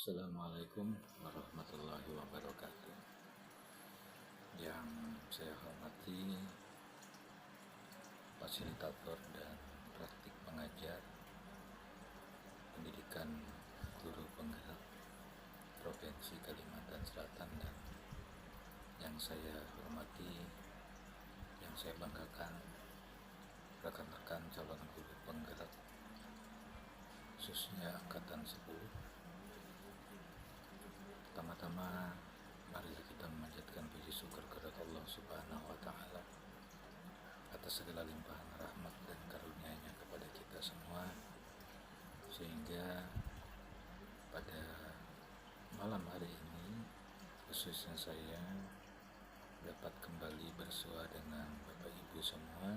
Assalamualaikum warahmatullahi wabarakatuh. Yang saya hormati fasilitator dan praktik pengajar pendidikan guru penggerak Provinsi Kalimantan Selatan, dan yang saya hormati, yang saya banggakan, rekan-rekan calon guru penggerak khususnya angkatan 10. Pertama-tama, mari kita memanjatkan puji syukur kepada Allah Subhanahu wa Ta'ala atas segala limpahan rahmat dan karunia-Nya kepada kita semua, sehingga pada malam hari ini khususnya saya dapat kembali bersua dengan Bapak Ibu semua,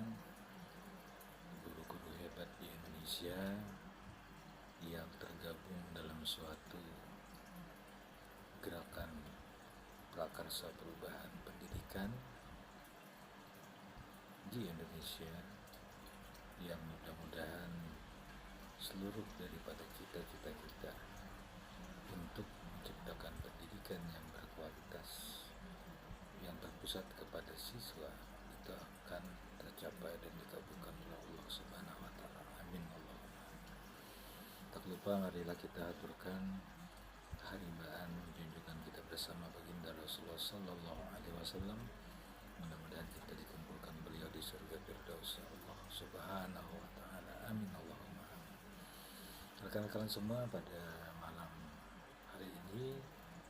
guru-guru hebat di Indonesia yang tergabung dalam suatu gerakan prakarsa perubahan pendidikan di Indonesia, yang mudah-mudahan seluruh daripada cita-cita kita untuk menciptakan pendidikan yang berkualitas yang terpusat kepada siswa itu akan tercapai dan dikabulkan oleh Allah Subhanahu wa Ta'ala. Amin Allahumma. Tak lupa marilah kita aturkan keharibaan junjungan kita bersama baginda Rasulullah Sallallahu Alaihi Wasallam. Mudah-mudahan kita dikumpulkan beliau di surga Firdaus Allah Subhanahu Wa Taala. Amin Allahumma. Rekan-rekan semua, pada malam hari ini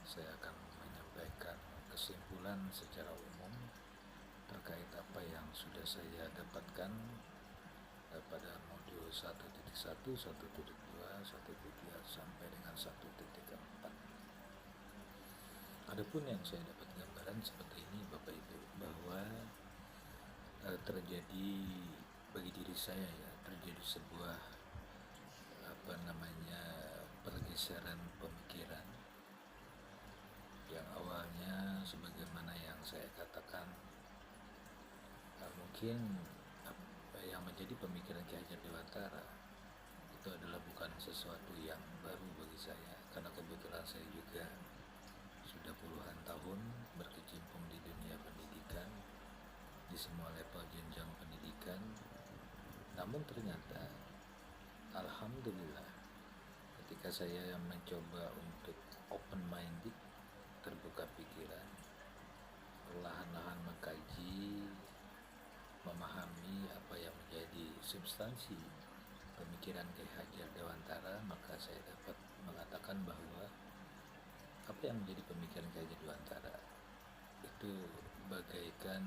saya akan menyampaikan kesimpulan secara umum terkait apa yang sudah saya dapatkan pada modul 1.1, 1.2, 1.3 sampai dengan 1.4. Adapun yang saya dapat gambaran seperti ini Bapak Ibu, bahwa terjadi bagi diri saya terjadi sebuah pergeseran pemikiran yang awalnya sebagaimana yang saya katakan, mungkin yang menjadi pemikiran Ki Hajar Dewantara itu adalah bukan sesuatu yang baru bagi saya, karena kebetulan saya juga sudah puluhan tahun berkecimpung di dunia pendidikan di semua level jenjang pendidikan. Namun ternyata alhamdulillah, ketika saya mencoba untuk open minded, terbuka pikiran, perlahan-lahan mengkaji, memahami apa yang menjadi substansi pemikiran Ki Hajar Dewantara, maka saya dapat mengatakan bahwa apa yang menjadi pemikiran Ki Hajar Dewantara itu bagaikan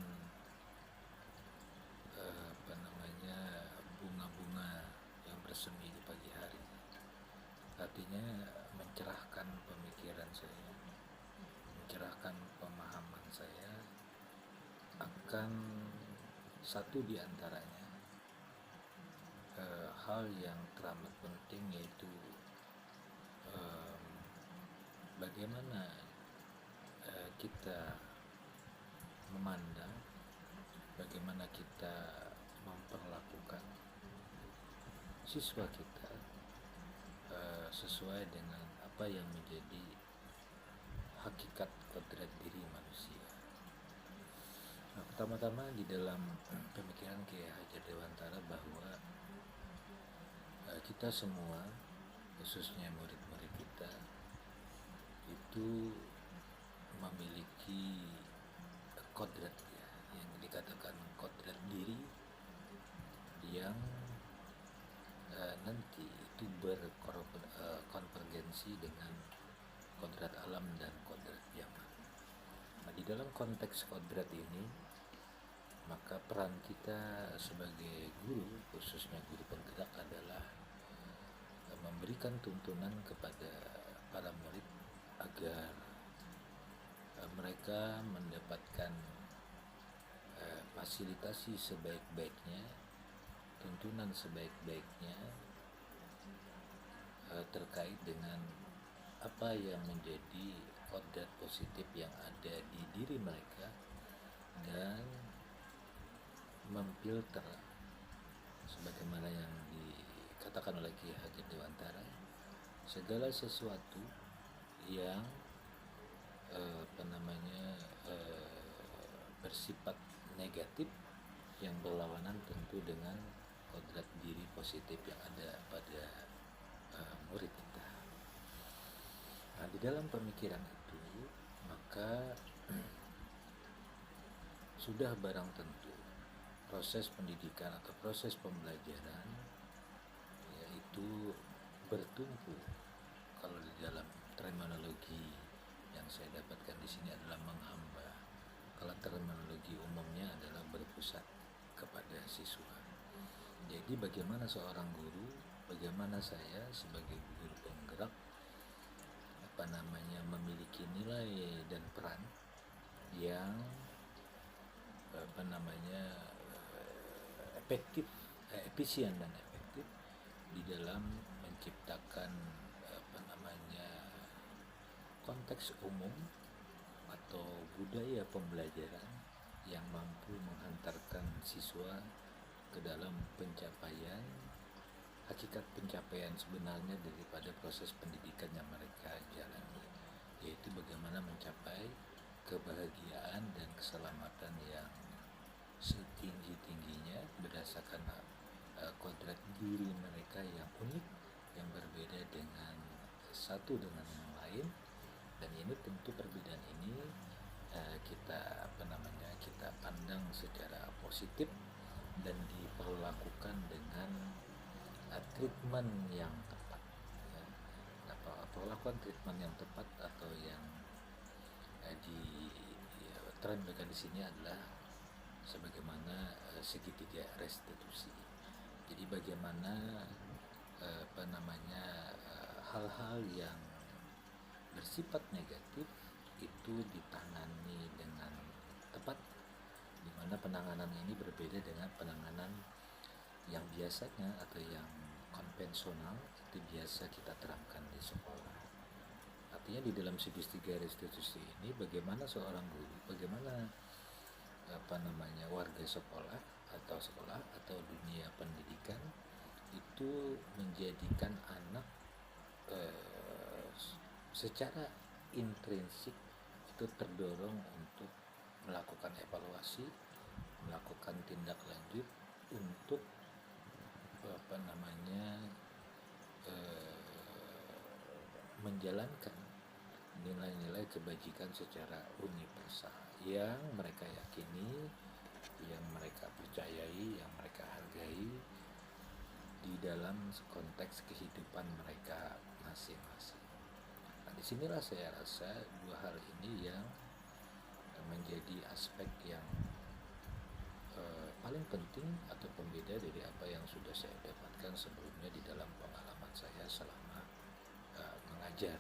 bunga-bunga yang bersemi di pagi hari. Artinya mencerahkan pemikiran saya, mencerahkan pemahaman saya akan satu di antaranya, hal yang teramat penting, yaitu bagaimana kita memandang, bagaimana kita memperlakukan siswa kita sesuai dengan apa yang menjadi hakikat kodrat diri manusia. Nah, pertama-tama di dalam pemikiran Ki Hajar Dewantara bahwa kita semua, khususnya murid-murid kita, itu memiliki kodrat yang dikatakan kodrat diri yang nanti itu berkonvergensi dengan kodrat alam dan kodrat zaman. Nah, di dalam konteks kodrat ini, maka peran kita sebagai guru, khususnya guru penggerak, adalah memberikan tuntunan kepada para murid agar mereka mendapatkan fasilitasi sebaik-baiknya, tuntunan sebaik-baiknya terkait dengan apa yang menjadi kodrat positif yang ada di diri mereka, dan memfilter sebagaimana yang dikatakan oleh Ki Hajar Dewantara, segala sesuatu yang bersifat negatif yang berlawanan tentu dengan kodrat diri positif yang ada pada murid kita. Nah, di dalam pemikiran itu maka sudah barang tentu proses pendidikan atau proses pembelajaran yaitu bertumpu. Kalau di dalam terminologi yang saya dapatkan di sini adalah menghamba. Kalau terminologi umumnya adalah berpusat kepada siswa. Jadi bagaimana seorang guru, bagaimana saya sebagai guru penggerak memiliki nilai dan peran yang efektif, efisien dan efektif di dalam menciptakan konteks umum atau budaya pembelajaran yang mampu menghantarkan siswa ke dalam pencapaian hakikat pencapaian sebenarnya daripada proses pendidikan yang mereka jalani, yaitu bagaimana mencapai kebahagiaan dan keselamatan yang setinggi-tingginya berdasarkan kodrat diri mereka yang unik, yang berbeda dengan satu dengan yang lain. Dan ini tentu perbedaan ini kita pandang secara positif dan diperlakukan dengan treatment yang tepat. Perlakuan treatment yang tepat atau yang terangkan di sini adalah sebagaimana segitiga restitusi. Jadi bagaimana hal-hal yang bersifat negatif itu ditangani dengan tepat, di mana penanganan ini berbeda dengan penanganan yang biasanya atau yang konvensional itu biasa kita terapkan di sekolah. Artinya di dalam segitiga restitusi ini bagaimana seorang guru, bagaimana warga sekolah atau dunia pendidikan itu menjadikan anak secara intrinsik itu terdorong untuk melakukan evaluasi, melakukan tindak lanjut untuk menjalankan nilai-nilai kebajikan secara universal yang mereka yakini, yang mereka percayai, yang mereka hargai di dalam konteks kehidupan mereka masing-masing. Nah, disinilah saya rasa dua hal ini yang menjadi aspek yang paling penting atau pembeda dari apa yang sudah saya dapatkan sebelumnya di dalam pengalaman saya selama mengajar.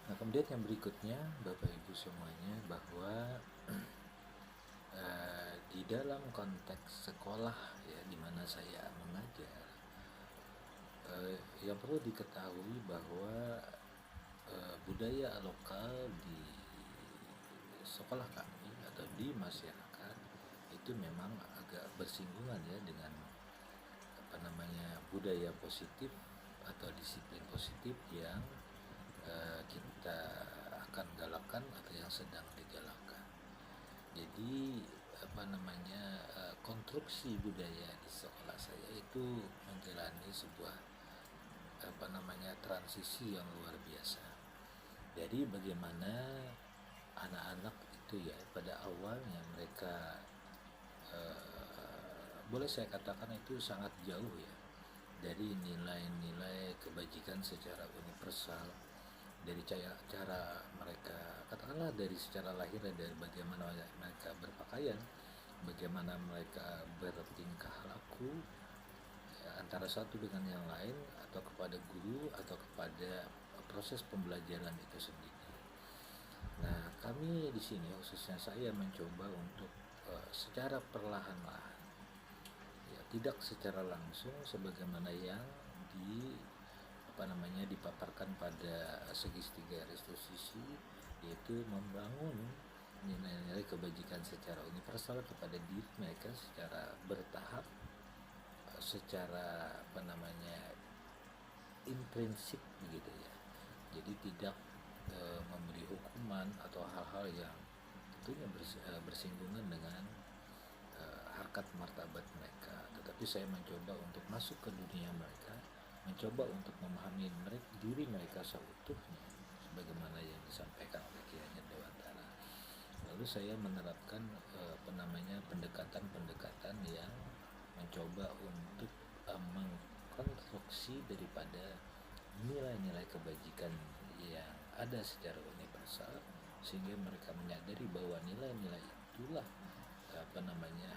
Nah, kemudian yang berikutnya Bapak Ibu semuanya, bahwa di dalam konteks sekolah ya di mana saya mengajar, yang perlu diketahui bahwa budaya lokal di sekolah kami atau di masyarakat itu memang agak bersinggungan ya dengan budaya positif atau disiplin positif yang kita akan galakkan atau yang sedang digalakkan. Jadi konstruksi budaya di sekolah saya itu menjalani sebuah transisi yang luar biasa. Jadi bagaimana anak-anak itu ya pada awalnya mereka boleh saya katakan itu sangat jauh ya dari nilai-nilai kebajikan secara universal, dari cara mereka katakanlah dari secara lahir, dari bagaimana mereka berpakaian, bagaimana mereka bertingkah laku ya, antara satu dengan yang lain atau kepada guru atau kepada proses pembelajaran itu sendiri. Nah, kami di sini khususnya saya mencoba untuk secara perlahan-lahan ya, tidak secara langsung sebagaimana yang dipaparkan pada segitiga restitusi, yaitu membangun nilai-nilai kebajikan secara universal kepada diri mereka secara bertahap, secara intrinsik begitu ya. Jadi tidak memberi hukuman atau hal-hal yang tentunya bersinggungan dengan harkat martabat mereka, tetapi saya mencoba untuk masuk ke dunia mereka, mencoba untuk memahami diri mereka seutuhnya sebagaimana yang disampaikan oleh Ki Hajar Dewantara. Lalu saya menerapkan pendekatan-pendekatan yang mencoba untuk mengkonstruksi daripada nilai-nilai kebajikan yang ada secara universal, sehingga mereka menyadari bahwa nilai-nilai itulah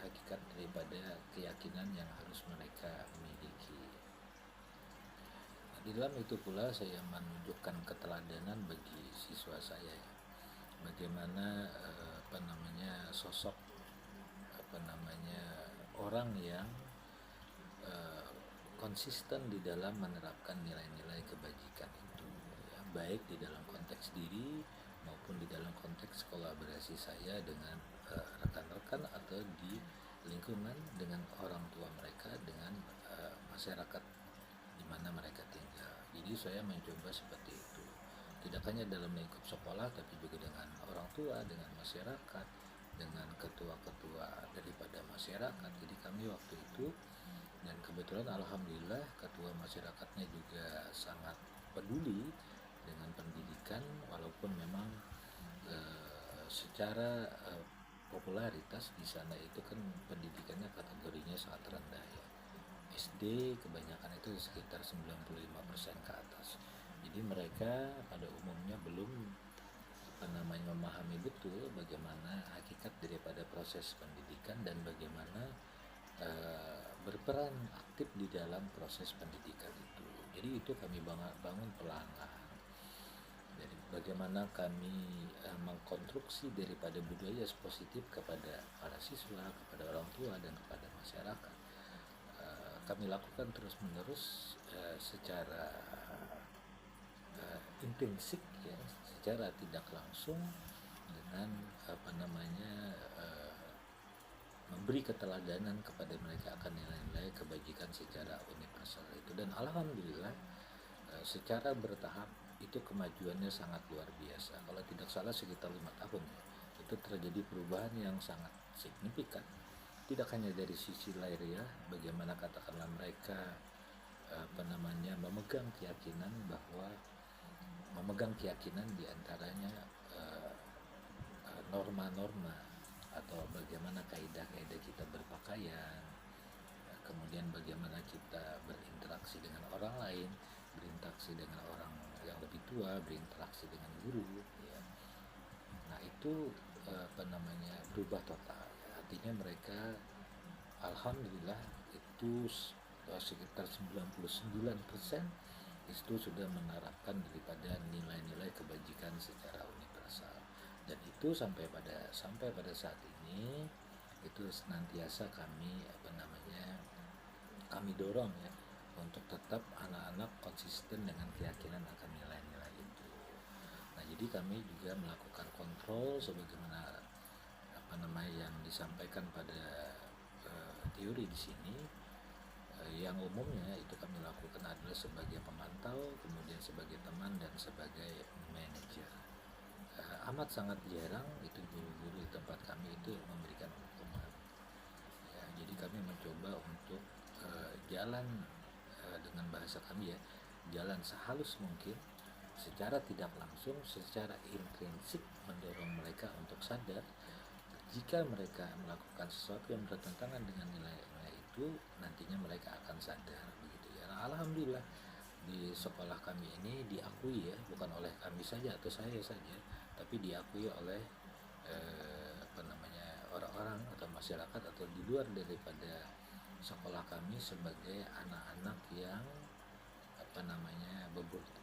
hakikat daripada keyakinan yang harus mereka miliki. Nah, di dalam itu pula saya menunjukkan keteladanan bagi siswa saya, bagaimana sosok orang yang konsisten di dalam menerapkan nilai-nilai kebajikan itu, ya, baik di dalam konteks diri maupun di dalam konteks kolaborasi saya dengan rekan-rekan atau di lingkungan dengan orang tua mereka, dengan masyarakat di mana mereka tinggal. Jadi saya mencoba seperti itu, tidak hanya dalam lingkup sekolah tapi juga dengan orang tua, dengan masyarakat, dengan ketua-ketua daripada masyarakat. Jadi kami waktu itu, dan kebetulan alhamdulillah ketua masyarakatnya juga sangat peduli dengan pendidikan, walaupun memang secara popularitas di sana itu kan pendidikannya kategorinya sangat rendah ya. SD kebanyakan itu sekitar 95% ke atas. Jadi mereka pada umumnya belum memahami betul bagaimana hakikat daripada proses pendidikan dan bagaimana berperan aktif di dalam proses pendidikan itu. Jadi itu kami bangun pelan-pelan. Jadi bagaimana kami mengkonstruksi daripada budaya positif kepada para siswa, kepada orang tua dan kepada masyarakat. Kami lakukan terus-menerus secara intrinsik ya, secara tidak langsung dengan memberi keteladanan kepada mereka akan nilai-nilai kebajikan secara universal itu. Dan alhamdulillah secara bertahap itu kemajuannya sangat luar biasa. Kalau tidak salah sekitar 5 tahun ya, itu terjadi perubahan yang sangat signifikan. Tidak hanya dari sisi lahir ya, bagaimana katakanlah mereka memegang keyakinan diantaranya norma-norma atau bagaimana kaidah-kaidah kita berpakaian, kemudian bagaimana kita berinteraksi dengan orang lain, berinteraksi dengan orang yang lebih tua, berinteraksi dengan guru ya. Nah itu berubah total ya. Artinya mereka alhamdulillah itu sekitar 99% itu sudah menerapkan daripada nilai-nilai kebajikan secara universal. Dan itu sampai pada saat ini itu senantiasa kami dorong ya, untuk tetap anak-anak konsisten dengan keyakinan akan nilai-nilai itu. Nah, jadi kami juga melakukan kontrol sebagaimana yang disampaikan pada teori di sini. Yang umumnya itu kami lakukan adalah sebagai pemantau, kemudian sebagai teman dan sebagai manajer. Amat sangat jarang itu guru-guru di tempat kami itu memberikan hukuman ya, jadi kami mencoba untuk jalan dengan bahasa kami ya, jalan sehalus mungkin, secara tidak langsung, secara intrinsik mendorong mereka untuk sadar jika mereka melakukan sesuatu yang bertentangan dengan nilai-nilai itu, nantinya mereka akan sadar begitu ya. Nah, alhamdulillah di sekolah kami ini diakui ya, bukan oleh kami saja atau saya saja, tapi diakui oleh orang-orang atau masyarakat atau di luar daripada sekolah kami sebagai anak-anak yang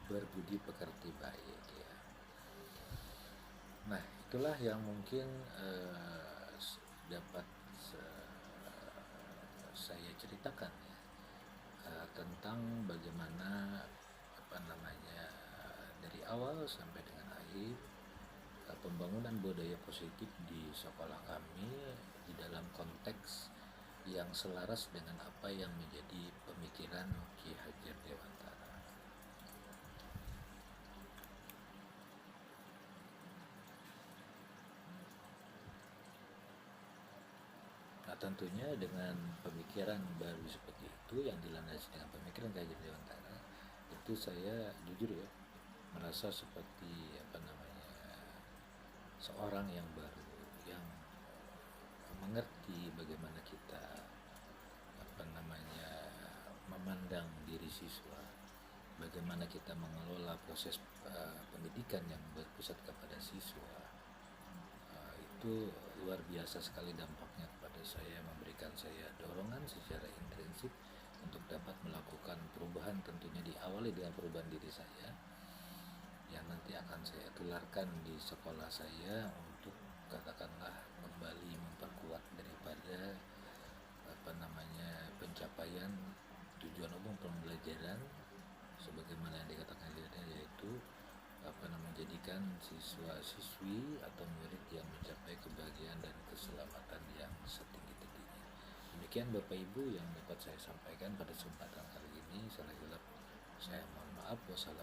berbudi pekerti baik ya. Nah, itulah yang mungkin dapat saya ceritakan ya, tentang bagaimana dari awal sampai dengan akhir pembangunan budaya positif di sekolah kami di dalam konteks yang selaras dengan apa yang menjadi pemikiran Ki Hajar Dewantara. tentunya dengan pemikiran baru seperti itu yang dilandasi dengan pemikiran kajian Dewantara, itu saya jujur ya merasa seperti seorang yang baru, yang mengerti bagaimana kita memandang diri siswa, bagaimana kita mengelola proses pendidikan yang berpusat kepada siswa. Itu luar biasa sekali dampaknya kepada saya, memberikan saya dorongan secara intrinsik untuk dapat melakukan perubahan, tentunya diawali dengan perubahan diri saya yang nanti akan saya tularkan di sekolah saya untuk katakanlah kembali memperkuat daripada pencapaian tujuan umum pembelajaran sebagaimana yang dikatakan yaitu menjadikan siswa-siswi atau murid yang mencapai kebahagiaan dan keselamatan yang setinggi-tingginya. Demikian Bapak Ibu yang dapat saya sampaikan pada kesempatan kali ini. Salah hilap saya mohon maaf. Wassalamualaikum